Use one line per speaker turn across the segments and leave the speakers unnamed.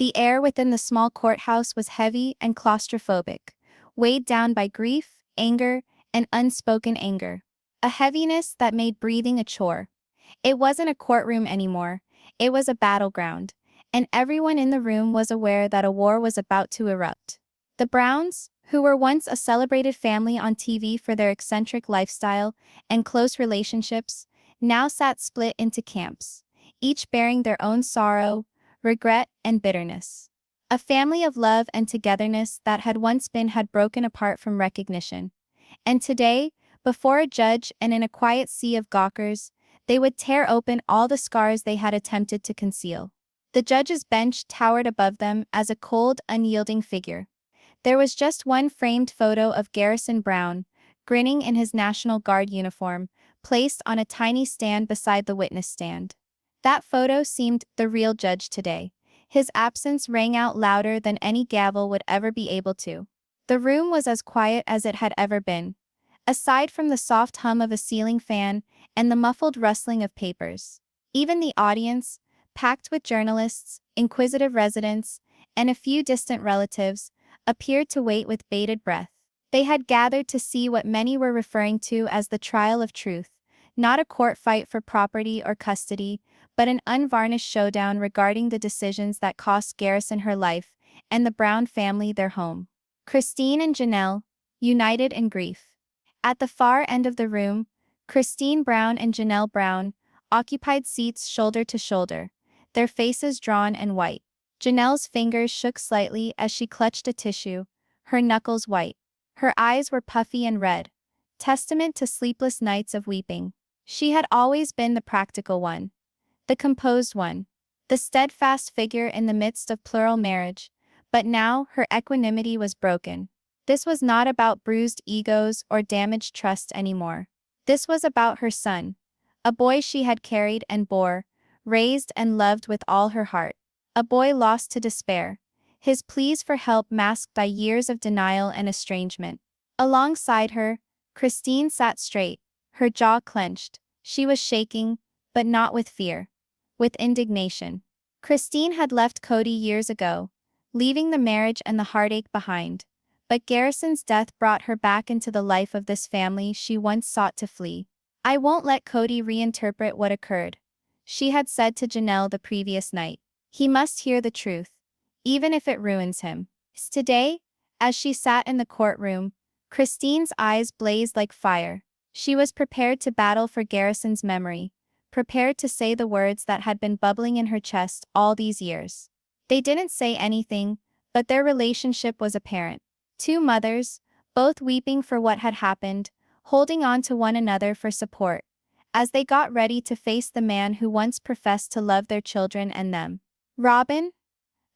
The air within the small courthouse was heavy and claustrophobic, weighed down by grief, anger, and unspoken anger. A heaviness that made breathing a chore. It wasn't a courtroom anymore, it was a battleground, and everyone in the room was aware that a war was about to erupt. The Browns, who were once a celebrated family on TV for their eccentric lifestyle and close relationships, now sat split into camps, each bearing their own sorrow, regret, and bitterness. A family of love and togetherness that had once been had broken apart from recognition. And today, before a judge and in a quiet sea of gawkers, they would tear open all the scars they had attempted to conceal. The judge's bench towered above them as a cold, unyielding figure. There was just one framed photo of Garrison Brown, grinning in his National Guard uniform, placed on a tiny stand beside the witness stand. That photo seemed the real judge today. His absence rang out louder than any gavel would ever be able to. The room was as quiet as it had ever been, aside from the soft hum of a ceiling fan and the muffled rustling of papers. Even the audience, packed with journalists, inquisitive residents, and a few distant relatives, appeared to wait with bated breath. They had gathered to see what many were referring to as the trial of truth, not a court fight for property or custody, but an unvarnished showdown regarding the decisions that cost Garrison her life and the Brown family their home. Christine and Janelle, united in grief. At the far end of the room, Christine Brown and Janelle Brown occupied seats shoulder to shoulder, their faces drawn and white. Janelle's fingers shook slightly as she clutched a tissue, her knuckles white. Her eyes were puffy and red, testament to sleepless nights of weeping. She had always been the practical one, the composed one, the steadfast figure in the midst of plural marriage, but now her equanimity was broken. This was not about bruised egos or damaged trust anymore. This was about her son, a boy she had carried and bore, raised and loved with all her heart. A boy lost to despair, his pleas for help masked by years of denial and estrangement. Alongside her, Christine sat straight, her jaw clenched. She was shaking, but not with fear, with indignation. Christine had left Kody years ago, leaving the marriage and the heartache behind. But Garrison's death brought her back into the life of this family she once sought to flee. "I won't let Kody reinterpret what occurred," she had said to Janelle the previous night. "He must hear the truth, even if it ruins him." Today, as she sat in the courtroom, Christine's eyes blazed like fire. She was prepared to battle for Garrison's memory, prepared to say the words that had been bubbling in her chest all these years. They didn't say anything, but their relationship was apparent. Two mothers, both weeping for what had happened, holding on to one another for support, as they got ready to face the man who once professed to love their children and them. Robyn?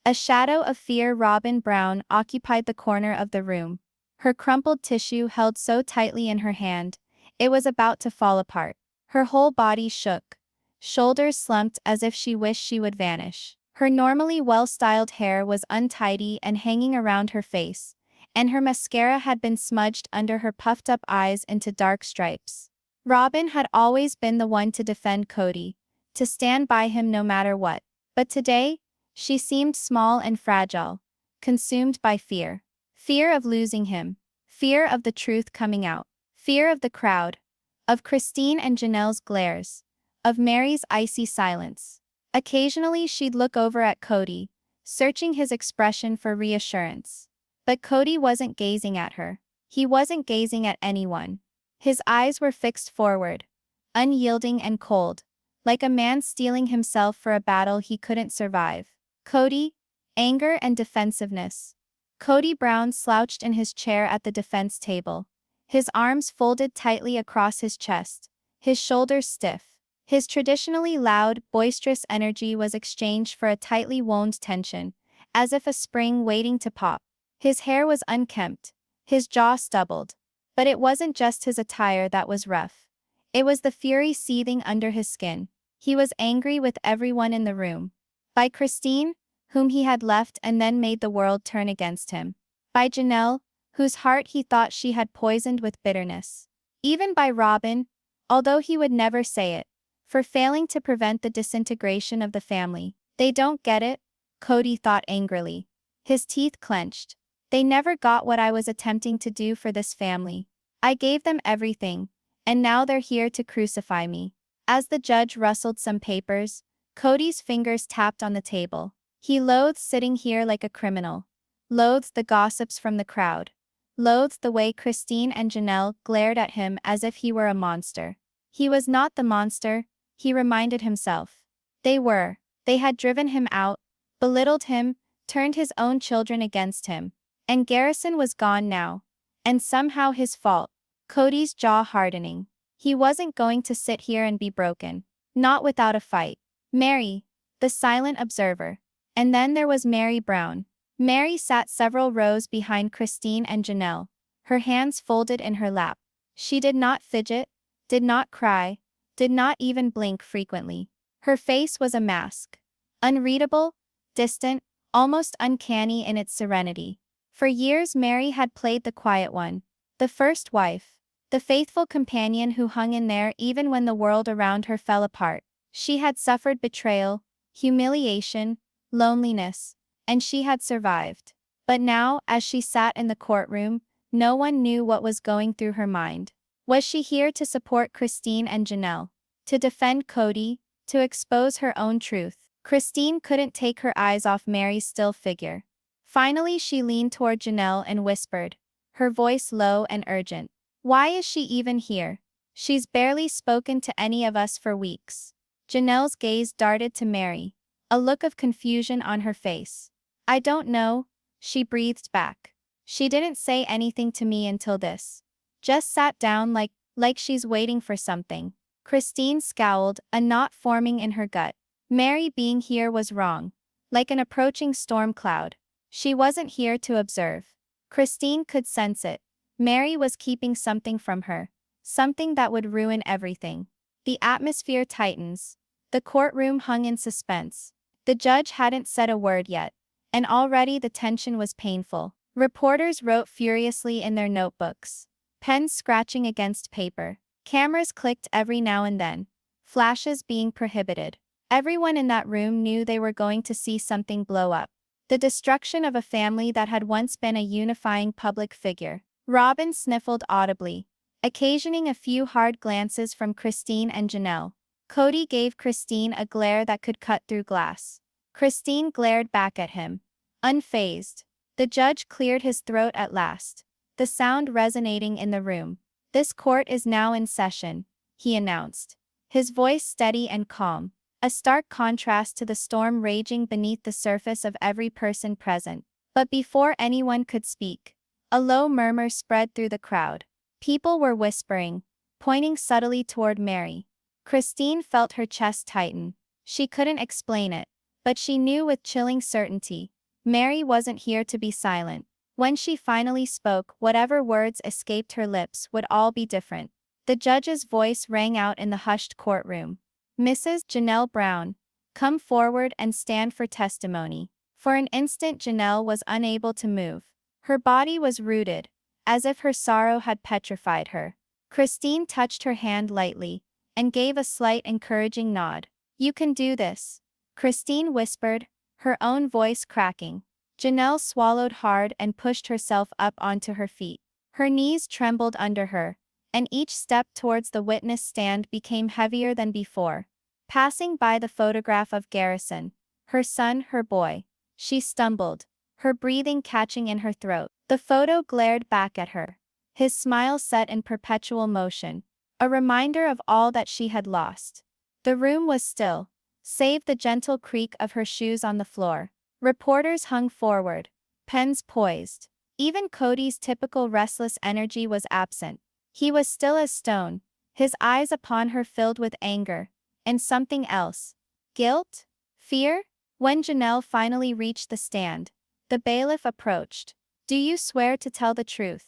A shadow of fear. Robyn Brown occupied the corner of the room, her crumpled tissue held so tightly in her hand, it was about to fall apart. Her whole body shook, shoulders slumped as if she wished she would vanish. Her normally well-styled hair was untidy and hanging around her face, and her mascara had been smudged under her puffed-up eyes into dark stripes. Robyn had always been the one to defend Kody, to stand by him no matter what. But today, she seemed small and fragile, consumed by fear. Fear of losing him, fear of the truth coming out, fear of the crowd, of Christine and Janelle's glares, of Meri's icy silence. Occasionally she'd look over at Kody, searching his expression for reassurance. But Kody wasn't gazing at her. He wasn't gazing at anyone. His eyes were fixed forward, unyielding and cold, like a man steeling himself for a battle he couldn't survive. Kody, anger and defensiveness. Kody Brown slouched in his chair at the defense table, his arms folded tightly across his chest, his shoulders stiff. His traditionally loud, boisterous energy was exchanged for a tightly wound tension, as if a spring waiting to pop. His hair was unkempt, his jaw stubbled. But it wasn't just his attire that was rough. It was the fury seething under his skin. He was angry with everyone in the room. By Christine, whom he had left and then made the world turn against him. By Janelle, whose heart he thought she had poisoned with bitterness. Even by Robyn, although he would never say it, for failing to prevent the disintegration of the family. "They don't get it," Kody thought angrily. His teeth clenched. They never got what I was attempting to do for this family. I gave them everything, and now they're here to crucify me. As the judge rustled some papers, Kody's fingers tapped on the table. He loathed sitting here like a criminal. Loathed the gossips from the crowd. Loathed the way Christine and Janelle glared at him as if he were a monster. He was not the monster, he reminded himself. They were. They had driven him out, belittled him, turned his own children against him. And Garrison was gone now. And somehow his fault. Kody's jaw hardening. He wasn't going to sit here and be broken. Not without a fight. Meri, the silent observer. And then there was Meri Brown. Meri sat several rows behind Christine and Janelle, her hands folded in her lap. She did not fidget, did not cry, did not even blink frequently. Her face was a mask. Unreadable, distant, almost uncanny in its serenity. For years Meri had played the quiet one, the first wife, the faithful companion who hung in there even when the world around her fell apart. She had suffered betrayal, humiliation, loneliness, and she had survived. But now, as she sat in the courtroom, no one knew what was going through her mind. Was she here to support Christine and Janelle? To defend Kody? To expose her own truth? Christine couldn't take her eyes off Meri's still figure. Finally she leaned toward Janelle and whispered, her voice low and urgent. Why is she even here? She's barely spoken to any of us for weeks. Janelle's gaze darted to Meri, a look of confusion on her face. I don't know, she breathed back. She didn't say anything to me until this. Just sat down like she's waiting for something. Christine scowled, a knot forming in her gut. Meri being here was wrong. Like an approaching storm cloud. She wasn't here to observe. Christine could sense it. Meri was keeping something from her. Something that would ruin everything. The atmosphere tightens. The courtroom hung in suspense. The judge hadn't said a word yet. And already the tension was painful. Reporters wrote furiously in their notebooks. Pens scratching against paper. Cameras clicked every now and then. Flashes being prohibited. Everyone in that room knew they were going to see something blow up. The destruction of a family that had once been a unifying public figure. Robyn sniffled audibly, occasioning a few hard glances from Christine and Janelle. Kody gave Christine a glare that could cut through glass. Christine glared back at him, unfazed. The judge cleared his throat at last, the sound resonating in the room. This court is now in session, he announced. His voice steady and calm, a stark contrast to the storm raging beneath the surface of every person present. But before anyone could speak, a low murmur spread through the crowd. People were whispering, pointing subtly toward Meri. Christine felt her chest tighten. She couldn't explain it, but she knew with chilling certainty. Meri wasn't here to be silent. When she finally spoke, whatever words escaped her lips would all be different. The judge's voice rang out in the hushed courtroom. Mrs. Janelle Brown, come forward and stand for testimony. For an instant Janelle was unable to move. Her body was rooted, as if her sorrow had petrified her. Christine touched her hand lightly, and gave a slight encouraging nod. You can do this, Christine whispered, her own voice cracking. Janelle swallowed hard and pushed herself up onto her feet. Her knees trembled under her, and each step towards the witness stand became heavier than before. Passing by the photograph of Garrison, her son, her boy, she stumbled, her breathing catching in her throat. The photo glared back at her, his smile set in perpetual motion, a reminder of all that she had lost. The room was still, save the gentle creak of her shoes on the floor. Reporters hung forward, pens poised. Even Kody's typical restless energy was absent. He was still as stone, his eyes upon her filled with anger, and something else. Guilt? Fear? When Janelle finally reached the stand, the bailiff approached. Do you swear to tell the truth?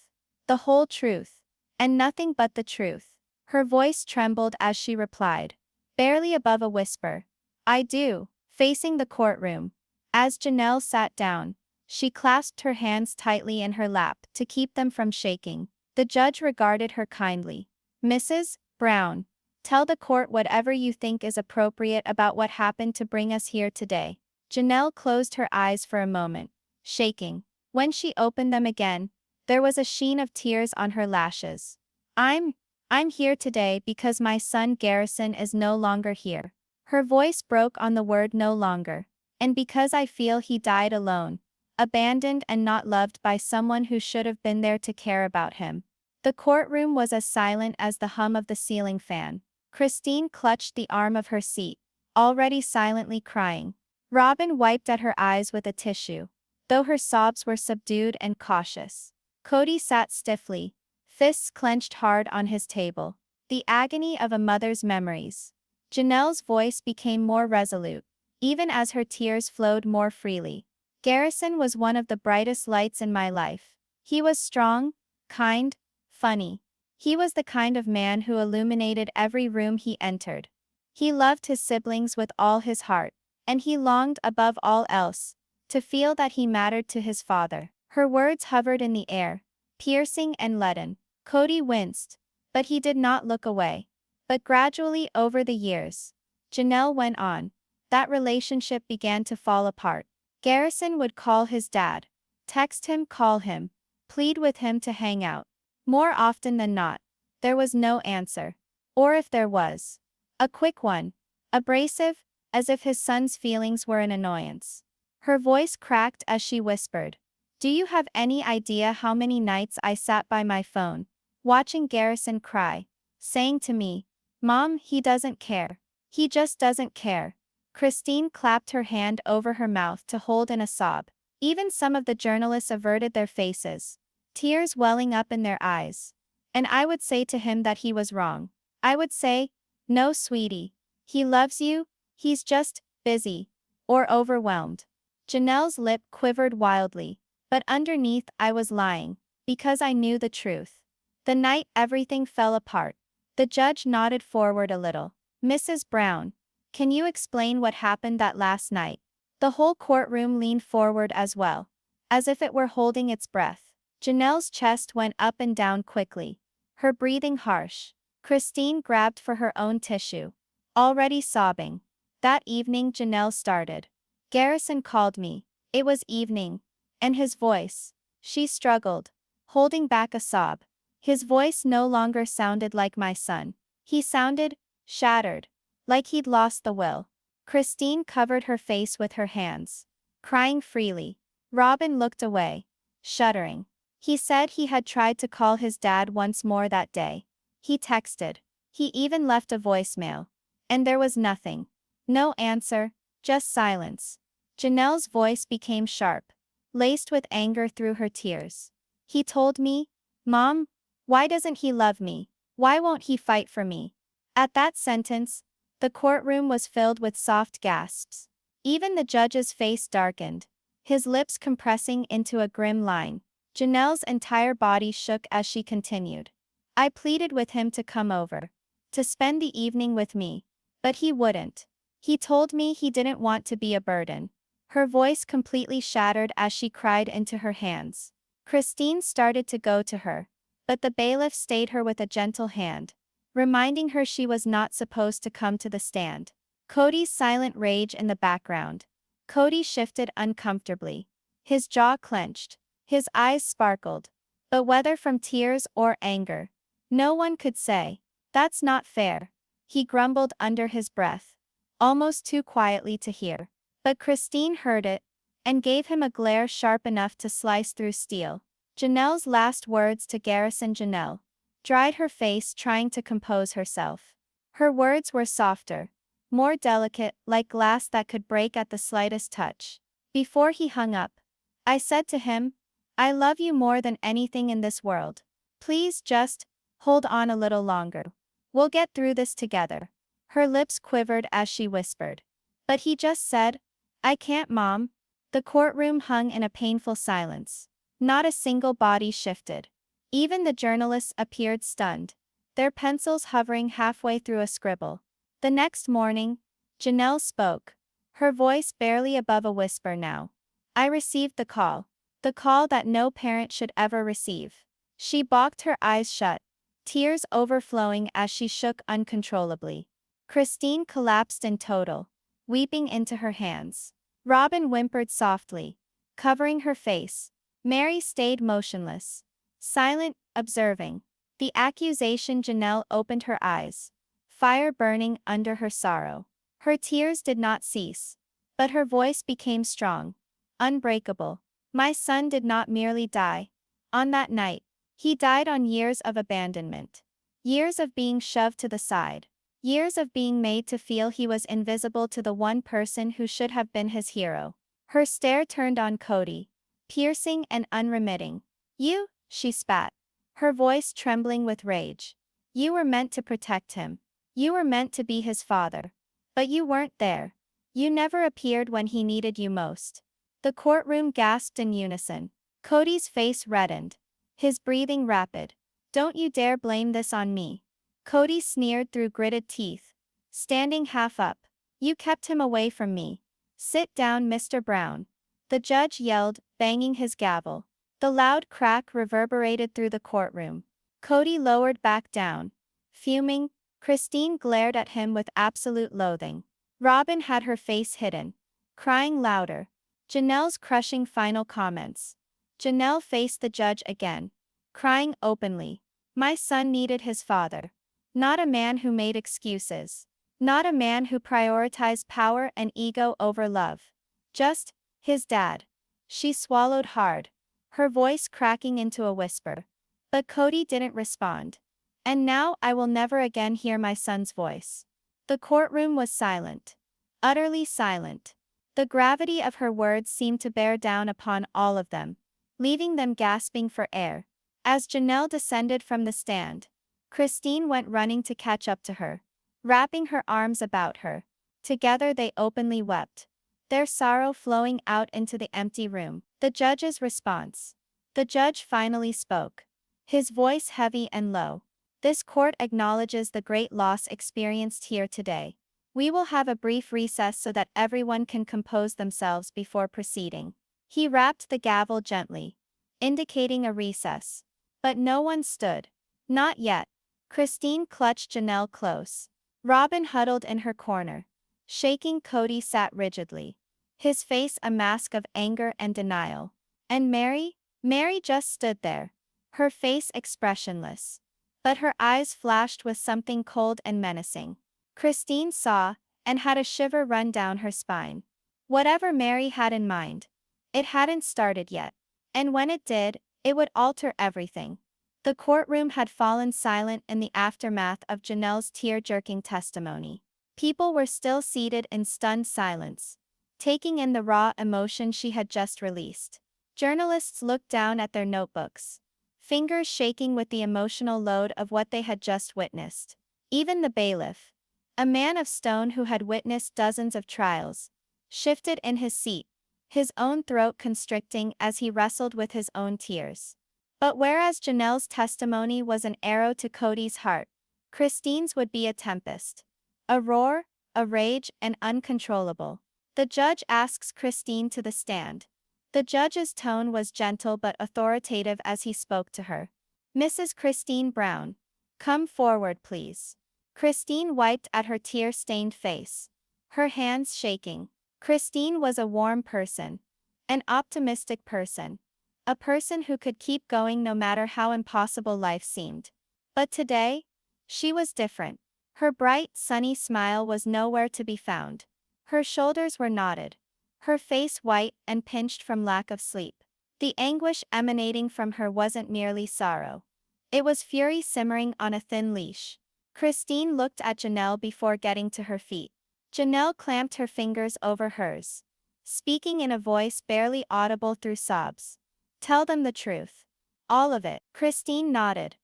The whole truth, and nothing but the truth? Her voice trembled as she replied, barely above a whisper. I do. Facing the courtroom. As Janelle sat down, she clasped her hands tightly in her lap to keep them from shaking. The judge regarded her kindly. Mrs. Brown, tell the court whatever you think is appropriate about what happened to bring us here today. Janelle closed her eyes for a moment, shaking. When she opened them again, there was a sheen of tears on her lashes. I'm I'm here today because my son Garrison is no longer here. Her voice broke on the word no longer. And because I feel he died alone, abandoned and not loved by someone who should have been there to care about him. The courtroom was as silent as the hum of the ceiling fan. Christine clutched the arm of her seat, already silently crying. Robyn wiped at her eyes with a tissue, though her sobs were subdued and cautious. Kody sat stiffly, fists clenched hard on his table. The agony of a mother's memories. Janelle's voice became more resolute, even as her tears flowed more freely. Garrison was one of the brightest lights in my life. He was strong, kind, funny. He was the kind of man who illuminated every room he entered. He loved his siblings with all his heart, and he longed above all else to feel that he mattered to his father. Her words hovered in the air, piercing and leaden. Kody winced, but he did not look away. But gradually over the years, Janelle went on, that relationship began to fall apart. Garrison would call his dad, text him, call him, plead with him to hang out. More often than not, there was no answer. Or if there was, a quick one, abrasive, as if his son's feelings were an annoyance. Her voice cracked as she whispered, "Do you have any idea how many nights I sat by my phone, watching Garrison cry, saying to me, 'Mom, he doesn't care. He just doesn't care.'" Christine clapped her hand over her mouth to hold in a sob. Even some of the journalists averted their faces, tears welling up in their eyes. And I would say to him that he was wrong. I would say, "No, sweetie. He loves you, he's just busy or overwhelmed." Janelle's lip quivered wildly, but underneath I was lying, because I knew the truth. The night everything fell apart, the judge nodded forward a little. "Mrs. Brown, can you explain what happened that last night?" The whole courtroom leaned forward as well, as if it were holding its breath. Janelle's chest went up and down quickly, her breathing harsh. Christine grabbed for her own tissue, already sobbing. That evening Janelle started. "Garrison called me. It was evening. And his voice." She struggled, holding back a sob. His voice no longer sounded like my son. He sounded shattered, like he'd lost the will. Christine covered her face with her hands, crying freely. Robyn looked away, shuddering. "He said he had tried to call his dad once more that day. He texted. He even left a voicemail. And there was nothing. No answer, just silence." Janelle's voice became sharp, laced with anger through her tears. "He told me, Mom, why doesn't he love me? Why won't he fight for me?" At that sentence, the courtroom was filled with soft gasps. Even the judge's face darkened, his lips compressing into a grim line. Janelle's entire body shook as she continued. "I pleaded with him to come over, to spend the evening with me, but he wouldn't. He told me he didn't want to be a burden." Her voice completely shattered as she cried into her hands. Christine started to go to her, but the bailiff stayed her with a gentle hand, reminding her she was not supposed to come to the stand. Kody's silent rage in the background. Kody shifted uncomfortably. His jaw clenched, his eyes sparkled, but whether from tears or anger, no one could say. "That's not fair," he grumbled under his breath, almost too quietly to hear. But Christine heard it, and gave him a glare sharp enough to slice through steel. Janelle's last words to Garrison. Janelle dried her face trying to compose herself. Her words were softer, more delicate, like glass that could break at the slightest touch. Before he hung up, I said to him, "I love you more than anything in this world. Please just hold on a little longer. We'll get through this together." Her lips quivered as she whispered, "But he just said, 'I can't, Mom.'" The courtroom hung in a painful silence. Not a single body shifted. Even the journalists appeared stunned, their pencils hovering halfway through a scribble. The next morning, Janelle spoke, her voice barely above a whisper now. "I received the call that no parent should ever receive." She balked, her eyes shut, tears overflowing as she shook uncontrollably. Christine collapsed in total, weeping into her hands. Robyn whimpered softly, covering her face. Meri stayed motionless, silent, observing. The accusation. Janelle opened her eyes, fire burning under her sorrow. Her tears did not cease, but her voice became strong, unbreakable. My son did not merely die on that night. He died on years of abandonment. Years of being shoved to the side. Years of being made to feel he was invisible to the one person who should have been his hero. Her stare turned on Kody, piercing and unremitting. You, she spat, her voice trembling with rage. You were meant to protect him. You were meant to be his father. But you weren't there. You never appeared when he needed you most. The courtroom gasped in unison. Kody's face reddened, his breathing rapid. Don't you dare blame this on me. Kody sneered through gritted teeth, standing half up. You kept him away from me. Sit down, Mr. Brown. The judge yelled, banging his gavel. The loud crack reverberated through the courtroom. Kody lowered back down, fuming. Christine glared at him with absolute loathing. Robyn had her face hidden, crying louder. Janelle's crushing final comments. Janelle faced the judge again, crying openly. My son needed his father. Not a man who made excuses. Not a man who prioritized power and ego over love. Just, his dad. She swallowed hard, her voice cracking into a whisper. But Kody didn't respond. And now I will never again hear my son's voice. The courtroom was silent. Utterly silent. The gravity of her words seemed to bear down upon all of them, leaving them gasping for air. As Janelle descended from the stand, Christine went running to catch up to her, wrapping her arms about her. Together they openly wept, their sorrow flowing out into the empty room. The judge's response. The judge finally spoke, his voice heavy and low. This court acknowledges the great loss experienced here today. We will have a brief recess so that everyone can compose themselves before proceeding. He rapped the gavel gently, indicating a recess. But no one stood. Not yet. Christine clutched Janelle close. Robyn huddled in her corner. Shaking. Kody sat rigidly, his face a mask of anger and denial. And Meri? Meri just stood there, her face expressionless. But her eyes flashed with something cold and menacing. Christine saw, and had a shiver run down her spine. Whatever Meri had in mind, it hadn't started yet. And when it did, it would alter everything. The courtroom had fallen silent in the aftermath of Janelle's tear-jerking testimony. People were still seated in stunned silence, taking in the raw emotion she had just released. Journalists looked down at their notebooks, fingers shaking with the emotional load of what they had just witnessed. Even the bailiff, a man of stone who had witnessed dozens of trials, shifted in his seat, his own throat constricting as he wrestled with his own tears. But whereas Janelle's testimony was an arrow to Kody's heart, Christine's would be a tempest. A roar, a rage, and uncontrollable. The judge asks Christine to the stand. The judge's tone was gentle but authoritative as he spoke to her. Mrs. Christine Brown, come forward please. Christine wiped at her tear-stained face, her hands shaking. Christine was a warm person, an optimistic person, a person who could keep going no matter how impossible life seemed. But today, she was different. Her bright, sunny smile was nowhere to be found. Her shoulders were knotted, her face white and pinched from lack of sleep. The anguish emanating from her wasn't merely sorrow. It was fury simmering on a thin leash. Christine looked at Janelle before getting to her feet. Janelle clamped her fingers over hers, speaking in a voice barely audible through sobs. Tell them the truth. All of it. Christine nodded,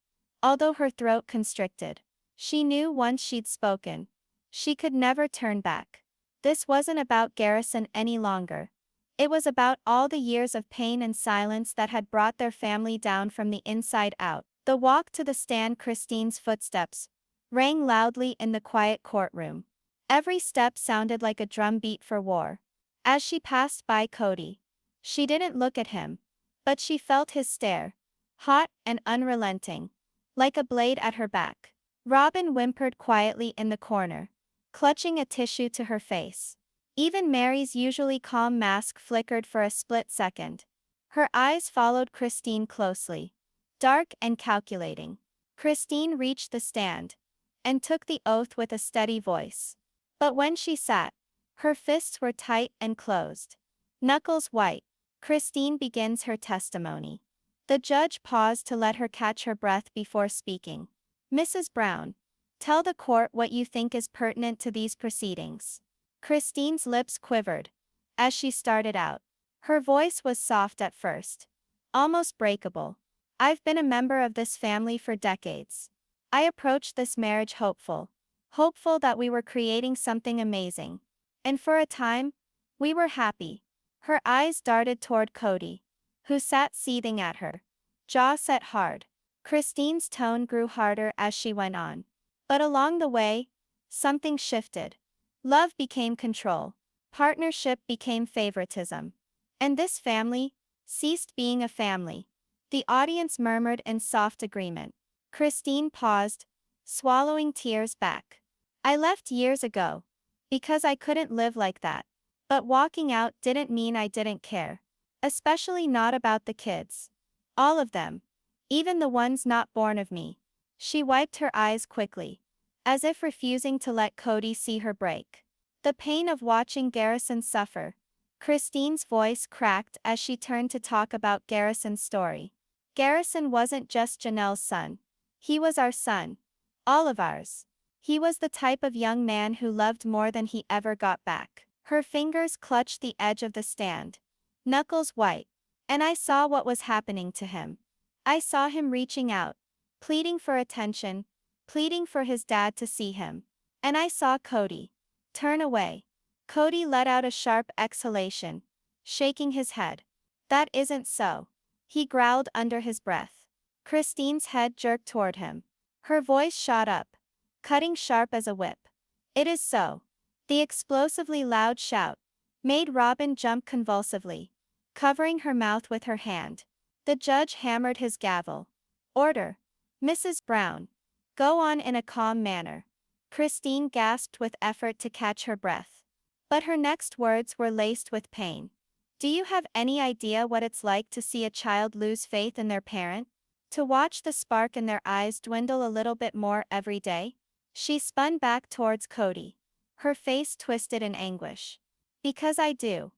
although her throat constricted. She knew once she'd spoken, she could never turn back. This wasn't about Garrison any longer. It was about all the years of pain and silence that had brought their family down from the inside out. The walk to the stand. Christine's footsteps rang loudly in the quiet courtroom. Every step sounded like a drumbeat for war. As she passed by Kody, she didn't look at him, but she felt his stare, hot and unrelenting, like a blade at her back. Robyn whimpered quietly in the corner, clutching a tissue to her face. Even Meri's usually calm mask flickered for a split second. Her eyes followed Christine closely. Dark and calculating. Christine reached the stand and took the oath with a steady voice. But when she sat, her fists were tight and closed. Knuckles white. Christine begins her testimony. The judge paused to let her catch her breath before speaking. Mrs. Brown, tell the court what you think is pertinent to these proceedings. Christine's lips quivered as she started out. Her voice was soft at first, almost breakable. I've been a member of this family for decades. I approached this marriage hopeful that we were creating something amazing. And for a time, we were happy. Her eyes darted toward Kody, who sat seething at her, jaw set hard. Christine's tone grew harder as she went on. But along the way, something shifted. Love became control. Partnership became favoritism. And this family ceased being a family. The audience murmured in soft agreement. Christine paused, swallowing tears back. I left years ago because I couldn't live like that. But walking out didn't mean I didn't care. Especially not about the kids. All of them. Even the ones not born of me. She wiped her eyes quickly, as if refusing to let Kody see her break. The pain of watching Garrison suffer. Christine's voice cracked as she turned to talk about Garrison's story. Garrison wasn't just Janelle's son. He was our son. All of ours. He was the type of young man who loved more than he ever got back. Her fingers clutched the edge of the stand, knuckles white. And I saw what was happening to him. I saw him reaching out, pleading for attention, pleading for his dad to see him. And I saw Kody turn away. Kody let out a sharp exhalation, shaking his head. That isn't so. He growled under his breath. Christine's head jerked toward him. Her voice shot up, cutting sharp as a whip. It is so. The explosively loud shout made Robyn jump convulsively, covering her mouth with her hand. The judge hammered his gavel. Order. Mrs. Brown. Go on in a calm manner. Christine gasped with effort to catch her breath. But her next words were laced with pain. Do you have any idea what it's like to see a child lose faith in their parent? To watch the spark in their eyes dwindle a little bit more every day? She spun back towards Kody, her face twisted in anguish. Because I do.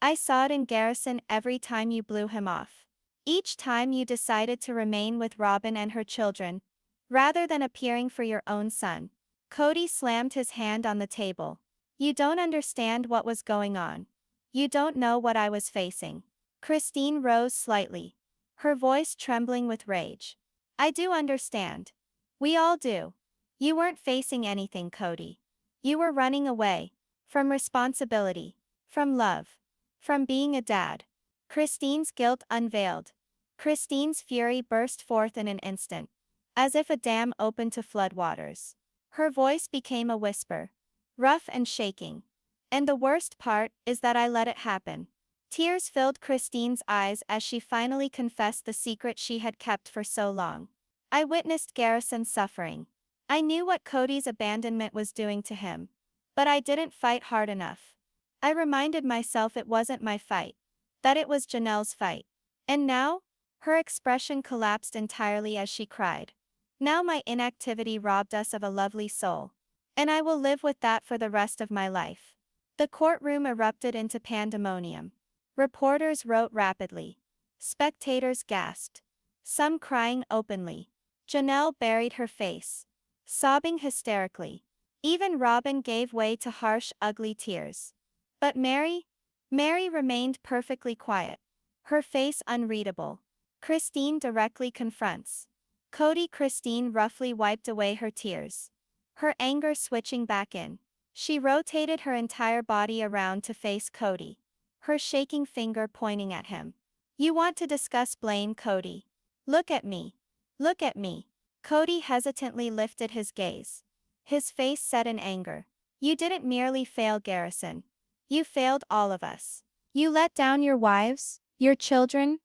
I saw it in Garrison every time you blew him off. Each time you decided to remain with Robyn and her children, rather than appearing for your own son. Kody slammed his hand on the table. You don't understand what was going on. You don't know what I was facing. Christine rose slightly, her voice trembling with rage. I do understand. We all do. You weren't facing anything, Kody. You were running away. From responsibility. From love. From being a dad. Christine's guilt unveiled. Christine's fury burst forth in an instant, as if a dam opened to floodwaters. Her voice became a whisper, rough and shaking. And the worst part is that I let it happen. Tears filled Christine's eyes as she finally confessed the secret she had kept for so long. I witnessed Garrison suffering. I knew what Kody's abandonment was doing to him. But I didn't fight hard enough. I reminded myself it wasn't my fight. That it was Janelle's fight. And now? Her expression collapsed entirely as she cried. Now my inactivity robbed us of a lovely soul. And I will live with that for the rest of my life. The courtroom erupted into pandemonium. Reporters wrote rapidly. Spectators gasped. Some crying openly. Janelle buried her face, sobbing hysterically. Even Robyn gave way to harsh, ugly tears. But Meri remained perfectly quiet, her face unreadable. Christine directly confronts Kody. Christine roughly wiped away her tears, her anger switching back in. She rotated her entire body around to face Kody, her shaking finger pointing at him. You want to discuss blame, Kody? Look at me. Look at me. Kody hesitantly lifted his gaze, his face set in anger. You didn't merely fail Garrison. You failed all of us. You let down your wives, your children,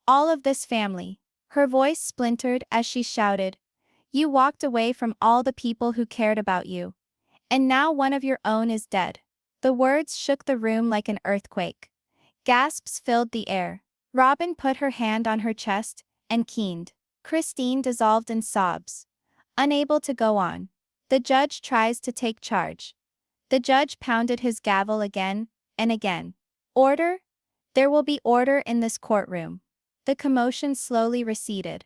all of this family. Her voice splintered as she shouted. You walked away from all the people who cared about you. And now one of your own is dead. The words shook the room like an earthquake. Gasps filled the air. Robyn put her hand on her chest and keened. Christine dissolved in sobs. Unable to go on. The judge tries to take charge. The judge pounded his gavel again and again. Order? There will be order in this courtroom. The commotion slowly receded,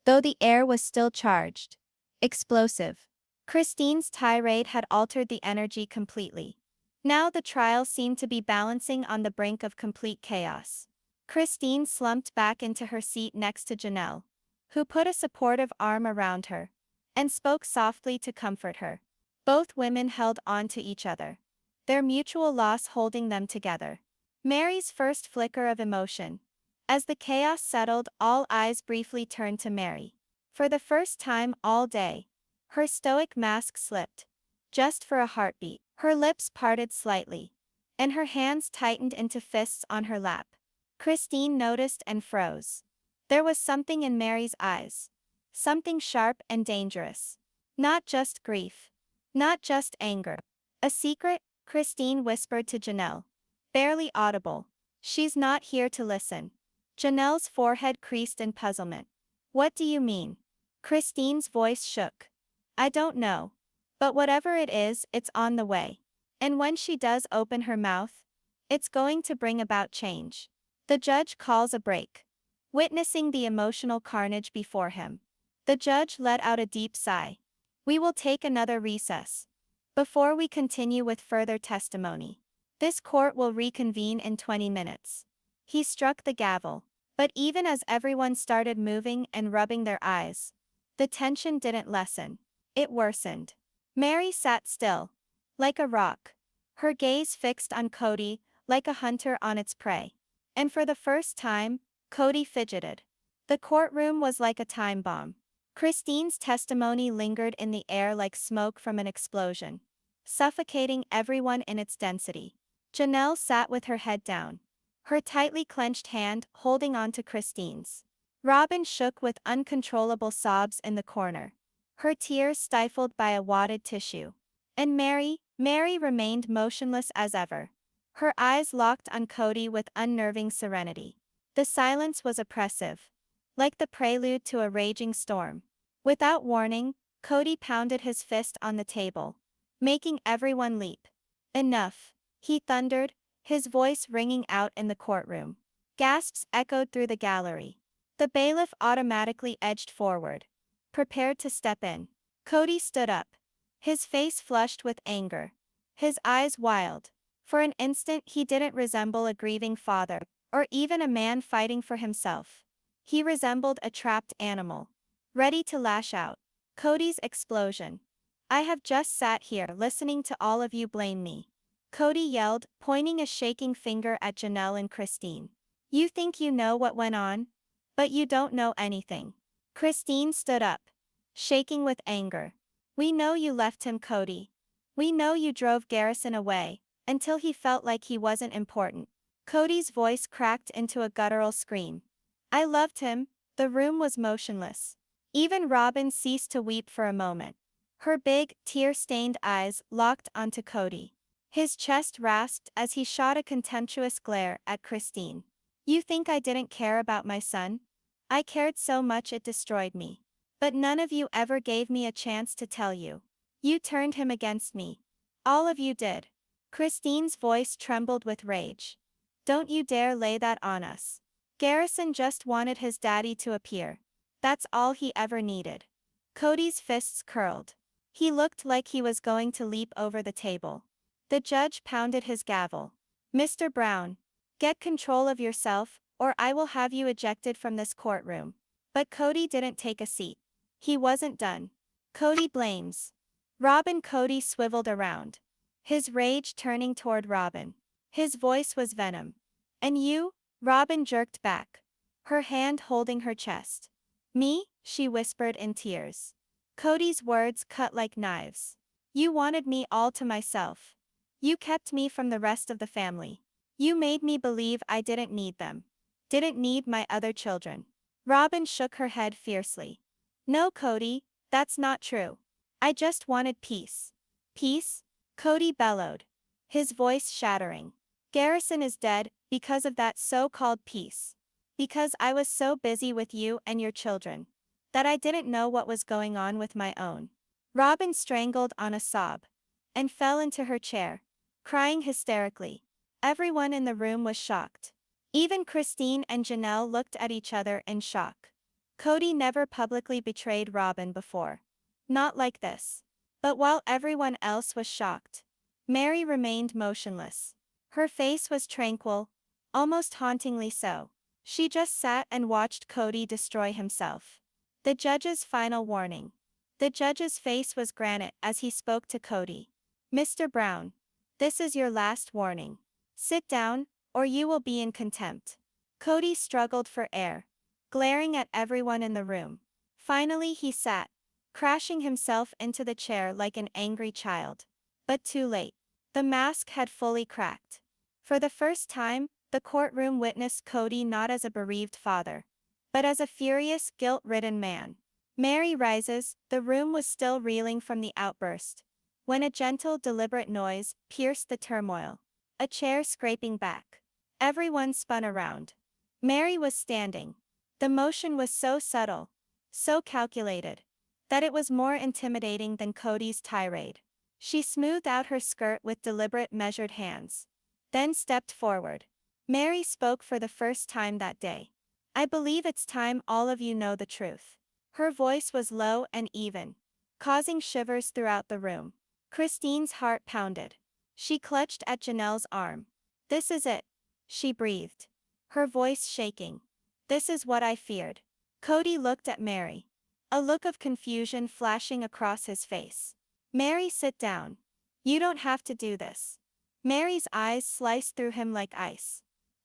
though the air was still charged. Explosive. Christine's tirade had altered the energy completely. Now the trial seemed to be balancing on the brink of complete chaos. Christine slumped back into her seat next to Janelle, who put a supportive arm around her and spoke softly to comfort her. Both women held on to each other, their mutual loss holding them together. Meri's first flicker of emotion. As the chaos settled, all eyes briefly turned to Meri. For the first time all day, her stoic mask slipped, just for a heartbeat. Her lips parted slightly, and her hands tightened into fists on her lap. Christine noticed and froze. There was something in Meri's eyes. Something sharp and dangerous. Not just grief. Not just anger. A secret, Christine whispered to Janelle. Barely audible. She's not here to listen. Janelle's forehead creased in puzzlement. What do you mean? Christine's voice shook. I don't know. But whatever it is, it's on the way. And when she does open her mouth, it's going to bring about change. The judge calls a break. Witnessing the emotional carnage before him, the judge let out a deep sigh. We will take another recess. Before we continue with further testimony, this court will reconvene in 20 minutes. He struck the gavel. But even as everyone started moving and rubbing their eyes, the tension didn't lessen. It worsened. Meri sat still, like a rock, her gaze fixed on Kody, like a hunter on its prey. And for the first time, Kody fidgeted. The courtroom was like a time bomb. Christine's testimony lingered in the air like smoke from an explosion, suffocating everyone in its density. Janelle sat with her head down, her tightly clenched hand holding on to Christine's. Robyn shook with uncontrollable sobs in the corner, her tears stifled by a wadded tissue. And Meri remained motionless as ever, her eyes locked on Kody with unnerving serenity. The silence was oppressive, like the prelude to a raging storm. Without warning, Kody pounded his fist on the table, making everyone leap. Enough, he thundered, his voice ringing out in the courtroom. Gasps echoed through the gallery. The bailiff automatically edged forward, prepared to step in. Kody stood up, his face flushed with anger, his eyes wild. For an instant he didn't resemble a grieving father, or even a man fighting for himself. He resembled a trapped animal, ready to lash out. Kody's explosion. I have just sat here listening to all of you blame me. Kody yelled, pointing a shaking finger at Janelle and Christine. You think you know what went on? But you don't know anything. Christine stood up, shaking with anger. We know you left him, Kody. We know you drove Garrison away, until he felt like he wasn't important. Kody's voice cracked into a guttural scream. I loved him. The room was motionless. Even Robyn ceased to weep for a moment. Her big, tear-stained eyes locked onto Kody. His chest rasped as he shot a contemptuous glare at Christine. You think I didn't care about my son? I cared so much it destroyed me. But none of you ever gave me a chance to tell you. You turned him against me. All of you did. Christine's voice trembled with rage. Don't you dare lay that on us. Garrison just wanted his daddy to appear. That's all he ever needed. Kody's fists curled. He looked like he was going to leap over the table. The judge pounded his gavel. Mr. Brown, get control of yourself, or I will have you ejected from this courtroom. But Kody didn't take a seat. He wasn't done. Kody blames. Robyn. Kody swiveled around, his rage turning toward Robyn. His voice was venom. And you? Robyn jerked back, her hand holding her chest. Me? She whispered in tears. Kody's words cut like knives. You wanted me all to myself. You kept me from the rest of the family. You made me believe I didn't need them. Didn't need my other children. Robyn shook her head fiercely. No, Kody, that's not true. I just wanted peace. Peace? Kody bellowed,
his voice shattering. Garrison is dead because of that so-called peace. Because I was so busy with you and your children that I didn't know what was going on with my own. Robyn strangled on a sob and fell into her chair, crying hysterically. Everyone in the room was shocked. Even Christine and Janelle looked at each other in shock. Kody never publicly betrayed Robyn before. Not like this. But while everyone else was shocked, Meri remained motionless. Her face was tranquil, almost hauntingly so. She just sat and watched Kody destroy himself. The judge's final warning. The judge's face was granite as he spoke to Kody. Mr. Brown, this is your last warning. Sit down, or you will be in contempt. Kody struggled for air, glaring at everyone in the room. Finally he sat, crashing himself into the chair like an angry child. But too late. The mask had fully cracked. For the first time, the courtroom witnessed Kody not as a bereaved father, but as a furious, guilt-ridden man. Meri rises, the room was still reeling from the outburst, when a gentle, deliberate noise pierced the turmoil. A chair scraping back. Everyone spun around. Meri was standing. The motion was so subtle, so calculated, that it was more intimidating than Kody's tirade. She smoothed out her skirt with deliberate, measured hands, then stepped forward. Meri spoke for the first time that day. I believe it's time all of you know the truth. Her voice was low and even, causing shivers throughout the room. Christine's heart pounded. She clutched at Janelle's arm. This is it, she breathed, her voice shaking. This is what I feared. Kody looked at Meri, a look of confusion flashing across his face. Meri, sit down. You don't have to do this. Meri's eyes sliced through him like ice.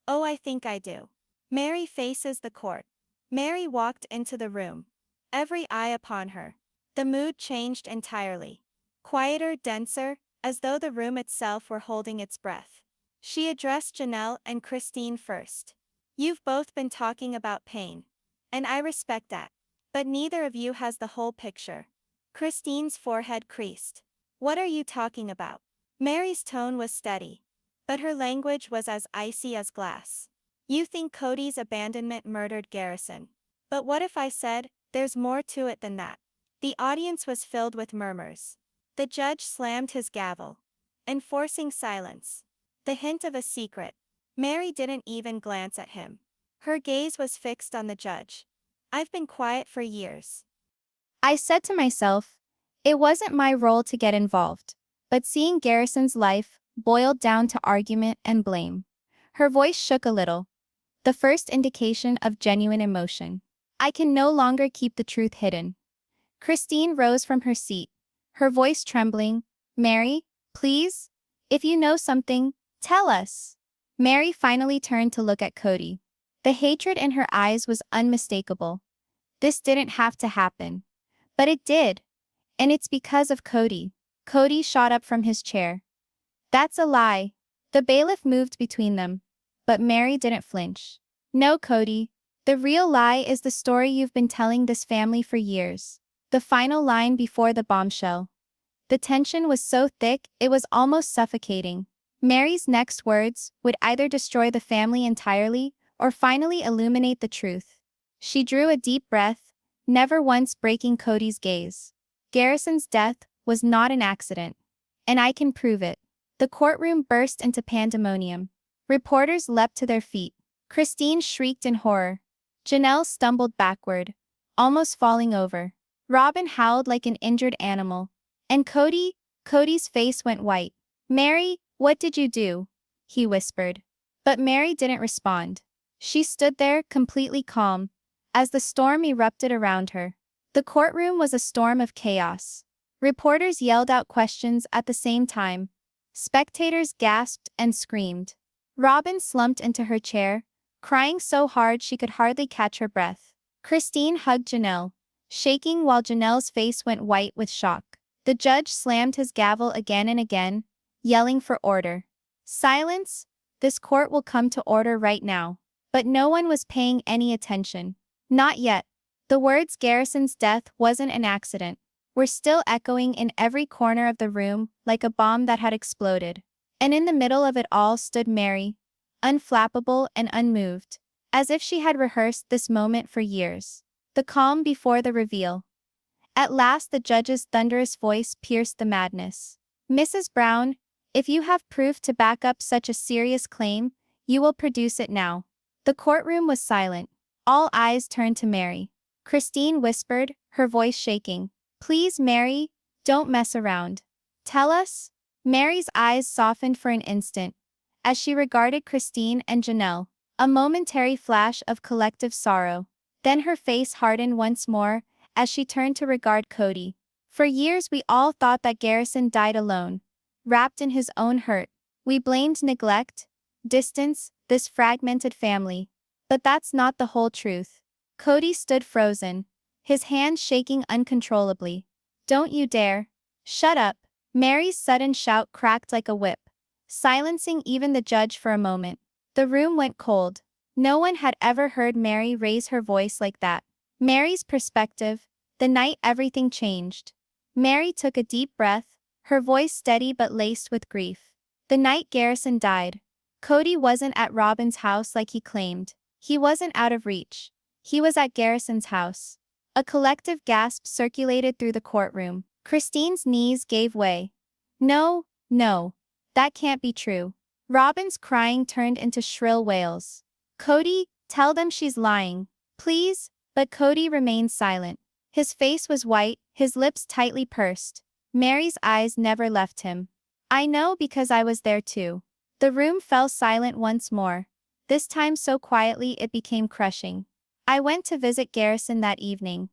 Oh, I think I do. Meri faces the court. Meri walked into the room, every eye upon her. The mood changed entirely. Quieter, denser, as though the room itself were holding its breath. She addressed Janelle and Christine first. You've both been talking about pain, and I respect that. But neither of you has the whole picture. Christine's forehead creased. What are you talking about? Meri's tone was steady, but her language was as icy as glass. You think Kody's abandonment murdered Garrison. But what if I said, there's more to it than that? The audience was filled with murmurs. The judge slammed his gavel, enforcing silence. The hint of a secret. Meri didn't even glance at him. Her gaze was fixed on the judge. I've been quiet for years.
I said to myself, it wasn't my role to get involved. But seeing Garrison's life boiled down to argument and blame. Her voice shook a little, the first indication of genuine emotion. I can no longer keep the truth hidden. Christine rose from her seat, her voice trembling. Meri, please? If you know something, tell us. Meri finally turned to look at Kody. The hatred in her eyes was unmistakable. This didn't have to happen. But it did. And it's because of Kody. Kody shot up from his chair. That's a lie. The bailiff moved between them. But Meri didn't flinch. No, Kody. The real lie is the story you've been telling this family for years. The final line before the bombshell. The tension was so thick, it was almost suffocating. Meri's next words would either destroy the family entirely or finally illuminate the truth. She drew a deep breath, never once breaking Kody's gaze. Garrison's death was not an accident. And I can prove it. The courtroom burst into pandemonium. Reporters leapt to their feet. Christine shrieked in horror. Janelle stumbled backward, almost falling over. Robyn howled like an injured animal. And Kody's face went white. Meri, what did you do? He whispered. But Meri didn't respond. She stood there completely calm, as the storm erupted around her. The courtroom was a storm of chaos. Reporters yelled out questions at the same time. Spectators gasped and screamed. Robyn slumped into her chair, crying so hard she could hardly catch her breath. Christine hugged Janelle, shaking while Janelle's face went white with shock. The judge slammed his gavel again and again, yelling for order. Silence! This court will come to order right now. But no one was paying any attention. Not yet. The words Garrison's death wasn't an accident were still echoing in every corner of the room like a bomb that had exploded. And in the middle of it all stood Meri, unflappable and unmoved, as if she had rehearsed this moment for years. The calm before the reveal. At last the judge's thunderous voice pierced the madness. Mrs. Brown, if you have proof to back up such a serious claim, you will produce it now. The courtroom was silent. All eyes turned to Meri. Christine whispered, her voice shaking. Please, Meri, don't mess around. Tell us? Mary's eyes softened for an instant, as she regarded Christine and Janelle. A momentary flash of collective sorrow. Then her face hardened once more, as she turned to regard Kody. For years we all thought that Garrison died alone, wrapped in his own hurt. We blamed neglect, distance, this fragmented family. But that's not the whole truth. Kody stood frozen, his hands shaking uncontrollably. Don't you dare. Shut up. Mary's sudden shout cracked like a whip, silencing even the judge for a moment. The room went cold. No one had ever heard Meri raise her voice like that. Mary's perspective, the night everything changed. Meri took a deep breath, her voice steady but laced with grief. The night Garrison died, Kody wasn't at Robyn's house like he claimed. He wasn't out of reach. He was at Garrison's house. A collective gasp circulated through the courtroom. Christine's knees gave way. No, no. That can't be true. Robyn's crying turned into shrill wails. Kody, tell them she's lying. Please. But Kody remained silent. His face was white, his lips tightly pursed. Mary's eyes never left him. I know because I was there too. The room fell silent once more. This time so quietly it became crushing. I went to visit Garrison that evening.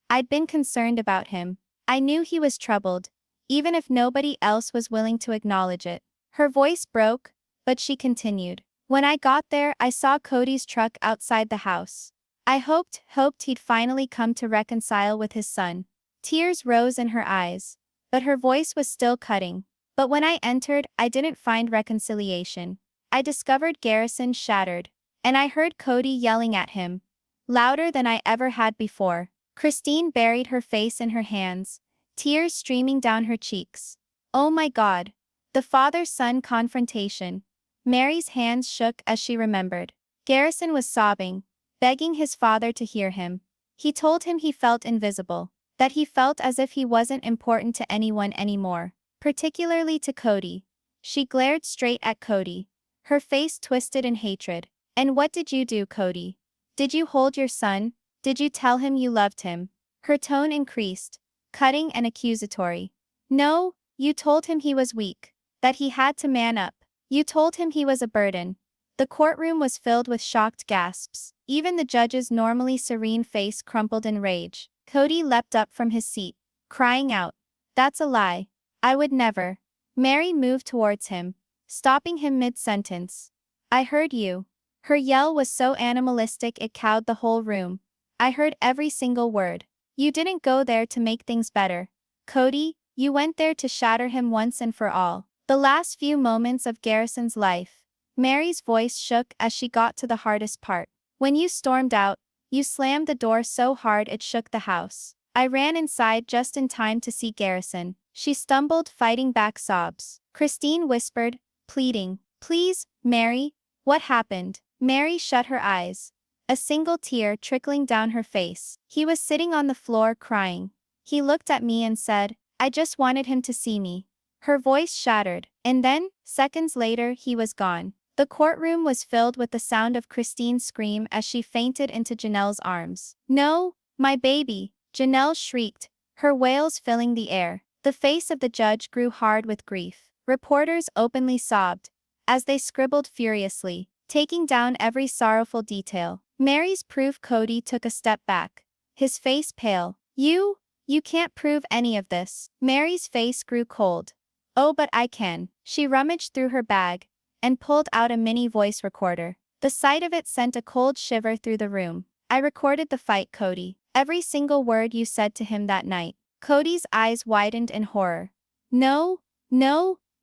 I'd been concerned about him. I knew he was troubled, even if nobody else was willing to acknowledge it. Her voice broke, but she continued. When I got there, I saw Kody's truck outside the house. I hoped he'd finally come to reconcile with his son. Tears rose in her eyes, but her voice was still cutting. But when I entered, I didn't find reconciliation. I discovered Garrison shattered, and I heard Kody yelling at him, louder than I ever had before. Christine buried her face in her hands, tears streaming down her cheeks. Oh my God. The father-son confrontation. Mary's hands shook as she remembered. Garrison was sobbing, begging his father to hear him. He told him he felt invisible, that he felt as if he wasn't important to anyone anymore, particularly to Kody. She glared straight at Kody, her face twisted in hatred. And what did you do, Kody? Did you hold your son? Did you tell him you loved him? Her tone increased, cutting and accusatory. No, you told him he was weak, that he had to man up. You told him he was a burden. The courtroom was filled with shocked gasps. Even the judge's normally serene face crumpled in rage. Kody leapt up from his seat, crying out, "That's a lie. I would never." Meri moved towards him, stopping him mid-sentence. "I heard you." Her yell was so animalistic it cowed the whole room. I heard every single word. You didn't go there to make things better. Kody, you went there to shatter him once and for all. The last few moments of Garrison's life. Mary's voice shook as she got to the hardest part. When you stormed out, you slammed the door so hard it shook the house. I ran inside just in time to see Garrison. She stumbled, fighting back sobs. Christine whispered, pleading, "Please, Meri, what happened?" Meri shut her eyes, a single tear trickling down her face. He was sitting on the floor crying. He looked at me and said, "I just wanted him to see me." Her voice shattered, and then, seconds later, he was gone. The courtroom was filled with the sound of Christine's scream as she fainted into Janelle's arms. "No, my baby!" Janelle shrieked, her wails filling the air. The face of the judge grew hard with grief. Reporters openly sobbed, as they scribbled furiously, taking down every sorrowful detail. Mary's proof. Kody took a step back, his face pale. You can't prove any of this." Mary's face grew cold. "Oh, but I can." She rummaged through her bag and pulled out a mini voice recorder. The sight of it sent a cold shiver through the room. "I recorded the fight, Kody. Every single word you said to him that night." Kody's eyes widened in horror. No,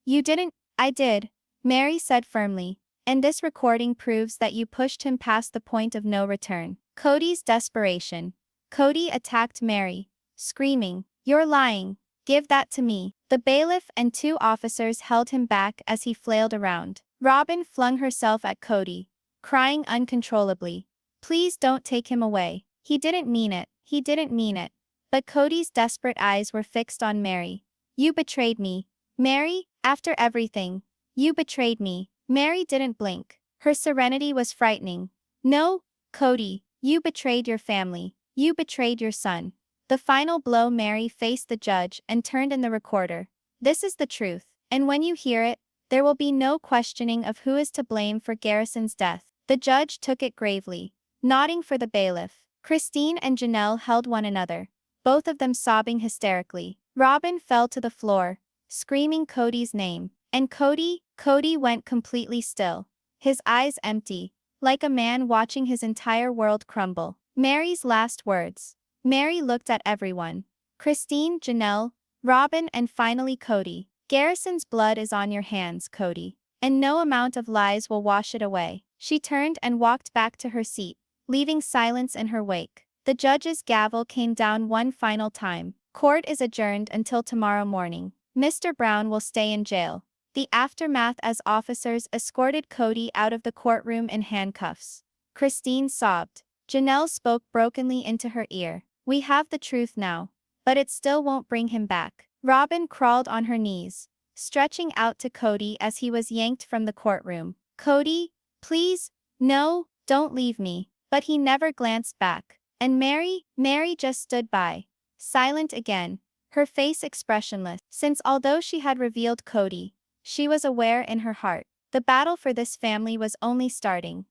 you didn't." "I did," Meri said firmly. "And this recording proves that you pushed him past the point of no return." Kody's desperation. Kody attacked Meri, screaming, "You're lying. Give that to me. The bailiff and 2 officers held him back as he flailed around. Robyn flung herself at Kody, crying uncontrollably. Please don't take him away. He didn't mean it. He didn't mean it. But Kody's desperate eyes were fixed on Meri. You betrayed me. Meri, after everything. You betrayed me. Meri didn't blink. Her serenity was frightening. No, Kody, you betrayed your family. You betrayed your son. The final blow. Meri faced the judge and turned in the recorder. This is the truth, and when you hear it, there will be no questioning of who is to blame for Garrison's death. The judge took it gravely, nodding for the bailiff. Christine and Janelle held one another, both of them sobbing hysterically. Robyn fell to the floor, screaming Kody's name. And Kody went completely still, his eyes empty, like a man watching his entire world crumble. Meri's last words. Meri looked at everyone. Christine, Janelle, Robyn, and finally Kody. Garrison's blood is on your hands, Kody, and no amount of lies will wash it away. She turned and walked back to her seat, leaving silence in her wake. The judge's gavel came down one final time. Court is adjourned until tomorrow morning. Mr. Brown will stay in jail. The aftermath as officers escorted Kody out of the courtroom in handcuffs. Christine sobbed. Janelle spoke brokenly into her ear. We have the truth now, but it still won't bring him back. Robyn crawled on her knees, stretching out to Kody as he was yanked from the courtroom. Kody, please, no, don't leave me. But he never glanced back. And Meri just stood by, silent again, her face expressionless, since although she had revealed Kody, she was aware in her heart, the battle for this family was only starting.